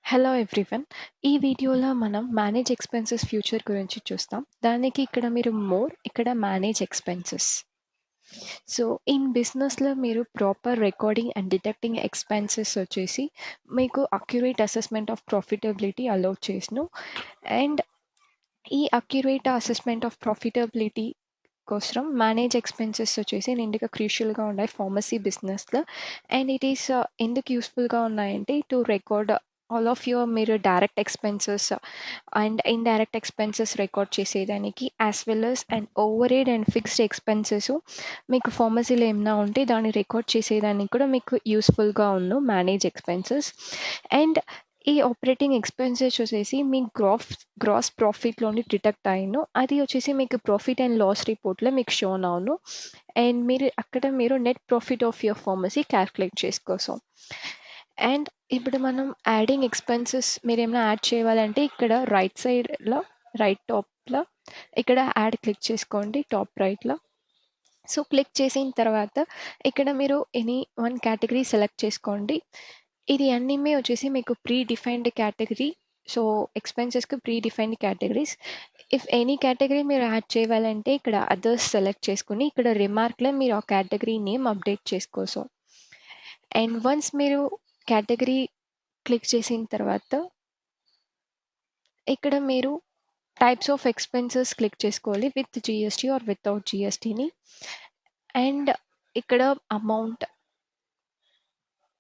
Hello everyone. ఈ వీడియోలో మనం మేనేజ్ ఎక్స్‌పెన్సెస్ ఫ్యూచర్ గురించి చూస్తాం. దానికి ఇక్కడ మీరు ఇక్కడ మేనేజ్ ఎక్స్‌పెన్సెస్. సో, ఇన్ బిజినెస్‌లో మీరు proper recording and detecting expenses వచ్చేసి మీకు accurate assessment of profitability allow చేసును. అండ్ ఈ అక్యురేట్ అసెస్‌మెంట్ ఆఫ్ ప్రాఫిటబిలిటీ కోసం మేనేజ్ ఎక్స్‌పెన్సెస్ వచ్చేసి నిండుగా క్రూషియల్‌గా ఉన్నాయి ఫార్మసీ బిజినెస్‌లో. అండ్ ఇట్ ఈస్ ఎందుకు యూస్‌ఫుల్‌గా ఉన్నాయంటే to record all of your మీరు direct expenses and indirect expenses record చేసేదానికి as well as and overhead and fixed expenses మీకు ఫార్మసీలో ఏమైనా ఉంటే దాన్ని రికార్డ్ చేసేదానికి కూడా మీకు యూస్‌ఫుల్‌గా ఉన్న మేనేజ్ ఎక్స్‌పెన్సెస్. అండ్ ఈ ఆపరేటింగ్ ఎక్స్‌పెన్సెస్ వచ్చేసి మీ గ్రాస్ ప్రాఫిట్‌లోని డిడక్ట్ అయ్యును. అది వచ్చేసి మీకు ప్రాఫిట్ అండ్ లాస్ రిపోర్ట్‌లో మీకు షోన్ అవును. అండ్ మీరు net profit of your pharmacy calculate చేసుకోసం. అండ్ ఇప్పుడు మనం యాడింగ్ ఎక్స్‌పెన్సెస్ మీరేమైనా యాడ్ చేయాలంటే ఇక్కడ రైట్ సైడ్‌లో రైట్ టాప్‌లో ఇక్కడ యాడ్ క్లిక్ చేసుకోండి టాప్ రైట్‌లో. సో, క్లిక్ చేసిన తర్వాత ఇక్కడ మీరు ఎనీ వన్ కేటగిరీ సెలెక్ట్ చేసుకోండి. ఇది అన్నీమే వచ్చేసి మీకు ప్రీ డిఫైన్డ్ కేటగిరీ. సో, ఎక్స్‌పెన్సెస్‌కి predefined categories. If any category మీరు యాడ్ చేయాలంటే ఇక్కడ అదర్స్ సెలెక్ట్ చేసుకొని ఇక్కడ రిమార్క్‌లో మీరు ఆ కేటగిరీ నేమ్ అప్డేట్ చేసుకోసం. అండ్ వన్స్ మీరు కేటగిరీ క్లిక్ చేసిన తర్వాత ఇక్కడ మీరు టైప్స్ ఆఫ్ ఎక్స్‌పెన్సెస్ క్లిక్ చేసుకోవాలి విత్ జీఎస్టీ ఆర్ వితౌట్ జీఎస్టీని. అండ్ ఇక్కడ amount.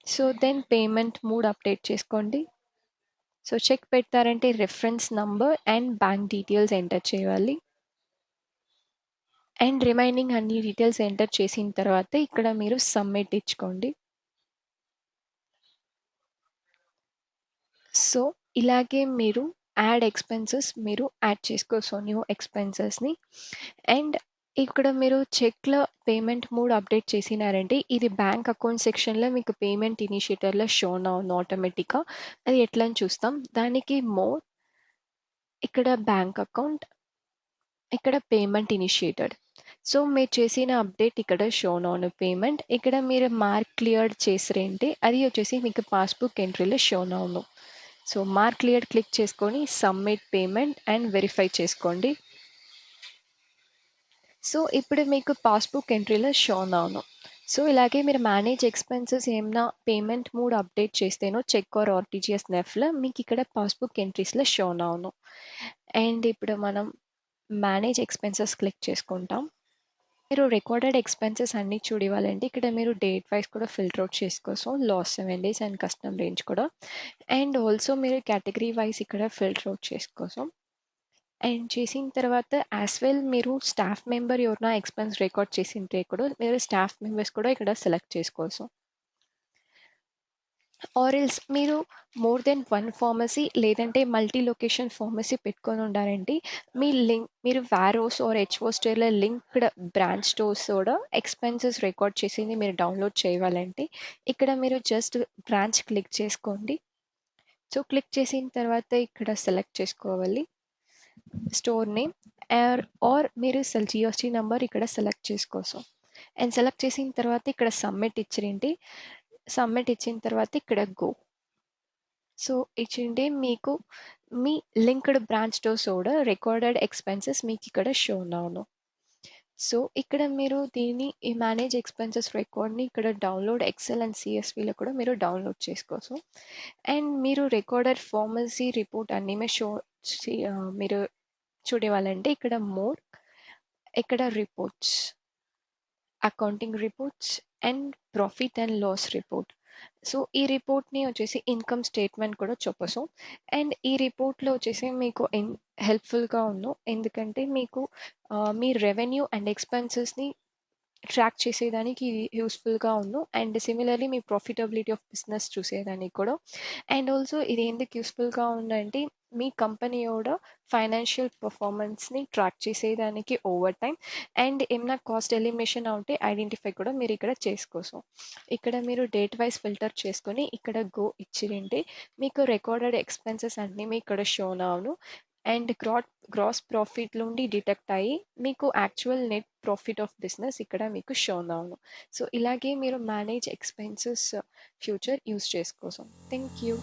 So, then payment mode update చేసుకోండి. సో, చెక్ పెట్టారంటే reference number and bank details enter చేయాలి. అండ్ రిమైనింగ్ అన్ని డీటెయిల్స్ ఎంటర్ చేసిన తర్వాత ఇక్కడ మీరు సబ్మిట్ ఇచ్చుకోండి. సో, ఇలాగే మీరు మీరు యాడ్ చేసుకోవచ్చు న్యూ ఎక్స్‌పెన్సెస్‌ని. అండ్ ఇక్కడ మీరు చెక్‌లో పేమెంట్ మోడ్ అప్డేట్ చేసినారంటే ఇది బ్యాంక్ అకౌంట్ సెక్షన్‌లో మీకు పేమెంట్ ఇనిషియేటర్‌లో షోన్ అవును ఆటోమేటిక్‌గా. అది ఎట్లా అని చూస్తాం. దానికి ఇక్కడ బ్యాంక్ అకౌంట్, ఇక్కడ పేమెంట్ ఇనిషియేటెడ్. సో, మీరు చేసిన అప్డేట్ ఇక్కడ షోన్ అవును పేమెంట్. ఇక్కడ మీరు మార్క్ క్లియర్ చేసిరంటే అది వచ్చేసి మీకు పాస్‌బుక్ ఎంట్రీలో షోన్ అవును. సో, మార్క్ క్లియర్ క్లిక్ చేసుకొని సబ్మిట్ పేమెంట్ అండ్ వెరిఫై చేసుకోండి. సో, ఇప్పుడు మీకు పాస్‌బుక్ ఎంట్రీలో షోన్ అవును. సో, ఇలాగే మీరు మేనేజ్ ఎక్స్‌పెన్సెస్ ఏమన్నా పేమెంట్ మోడ్ అప్డేట్ చేస్తేనో చెక్ ఆర్ ఆర్‌టీజీఎస్ నెఫ్ట్‌లో మీకు ఇక్కడ పాస్‌బుక్ ఎంట్రీస్‌లో షోన్ అవును. అండ్ ఇప్పుడు మనం మేనేజ్ ఎక్స్‌పెన్సెస్ క్లిక్ చేసుకుంటాం. మీరు రికార్డెడ్ ఎక్స్‌పెన్సెస్ అన్నీ చూడివ్వాలంటే ఇక్కడ మీరు డేట్ వైస్ కూడా ఫిల్టర్ ఔట్ చేసుకోవచ్చు. Last 7 days and custom range కూడా. అండ్ ఆల్సో మీరు కేటగిరీ వైస్ ఇక్కడ ఫిల్టర్ ఔట్ చేసుకోసం. అండ్ చేసిన తర్వాత యాస్ వెల్ మీరు స్టాఫ్ మెంబర్ ఎవరైనా ఎక్స్‌పెన్స్ రికార్డ్ చేసింటే కూడా మీరు స్టాఫ్ మెంబర్స్ కూడా ఇక్కడ సెలెక్ట్ చేసుకోవచ్చు. ఆర్ ఎల్స్ మీరు మోర్ దెన్ 1 ఫార్మసీ లేదంటే మల్టీ లొకేషన్ ఫార్మసీ పెట్టుకొని ఉండారంటే మీరు వారోస్ ఆర్ హెచ్ఓ స్టోర్‌లో లింక్డ్ బ్రాంచ్ స్టోర్స్ కూడా ఎక్స్‌పెన్సెస్ రికార్డ్ చేసింది మీరు డౌన్‌లోడ్ చేయాలంటే ఇక్కడ మీరు జస్ట్ బ్రాంచ్ క్లిక్ చేసుకోండి. సో, క్లిక్ చేసిన తర్వాత ఇక్కడ సెలెక్ట్ చేసుకోవాలి స్టోర్ నేమ్ ఆర్ మీరు జీఎస్టీ నంబర్ ఇక్కడ సెలెక్ట్ చేసుకోసం. అండ్ సెలెక్ట్ చేసిన తర్వాత ఇక్కడ సబ్మిట్ ఇచ్చిన తర్వాత ఇక్కడ గో. సో, ఇచ్చిండే మీకు మీ లింక్డ్ బ్రాంచ్ స్టోర్స్ కూడా రికార్డెడ్ ఎక్స్‌పెన్సెస్ మీకిక్కడ షోన్ అవును. సో, ఇక్కడ మీరు ఈ మేనేజ్ ఎక్స్‌పెన్సెస్ రికార్డ్‌ని ఇక్కడ డౌన్‌లోడ్ ఎక్సెల్ అండ్ సీఎస్‌వీలో కూడా మీరు డౌన్‌లోడ్ చేసుకోవచ్చు. అండ్ మీరు రికార్డెడ్ ఫార్మసీ రిపోర్ట్ అన్నీమే మీరు చూడేవాళ్ళంటే ఇక్కడ ఇక్కడ reports, accounting reports and profit and loss report. So, ఈ రిపోర్ట్‌ని వచ్చేసి ఇన్‌కమ్ స్టేట్మెంట్ కూడా చెప్పొచ్చు. అండ్ ఈ రిపోర్ట్‌లో వచ్చేసి మీకు హెల్ప్‌ఫుల్‌గా ఎందుకంటే మీకు మీ రెవెన్యూ అండ్ ఎక్స్‌పెన్సెస్‌ని ట్రాక్ చేసేదానికి ఇది యూస్‌ఫుల్‌గా and similarly me profitability of business చూసేదానికి కూడా. అండ్ ఆల్సో ఇది ఎందుకు యూస్‌ఫుల్‌గా ఉందంటే మీ కంపెనీ కూడా ఫైనాన్షియల్ పెర్ఫార్మన్స్‌ని ట్రాక్ చేసేదానికి ఓవర్ టైమ్ అండ్ ఏమైనా కాస్ట్ ఎలిమినేషన్ ఉంటే ఐడెంటిఫై కూడా మీరు ఇక్కడ చేసుకోవచ్చు. ఇక్కడ మీరు డేట్ వైస్ ఫిల్టర్ చేసుకొని ఇక్కడ గో ఇచ్చిరింటే మీకు రికార్డెడ్ ఎక్స్‌పెన్సెస్ అన్నీ మీ ఇక్కడ షోన్ అవును. అండ్ గ్రాస్ ప్రాఫిట్ నుండి డిడక్ట్ అయ్యి మీకు actual net profit of business ఇక్కడ మీకు షోన్ అవును. సో, ఇలాగే మీరు మేనేజ్ ఎక్స్‌పెన్సెస్ ఫ్యూచర్ యూజ్ చేసుకోసం. Thank you.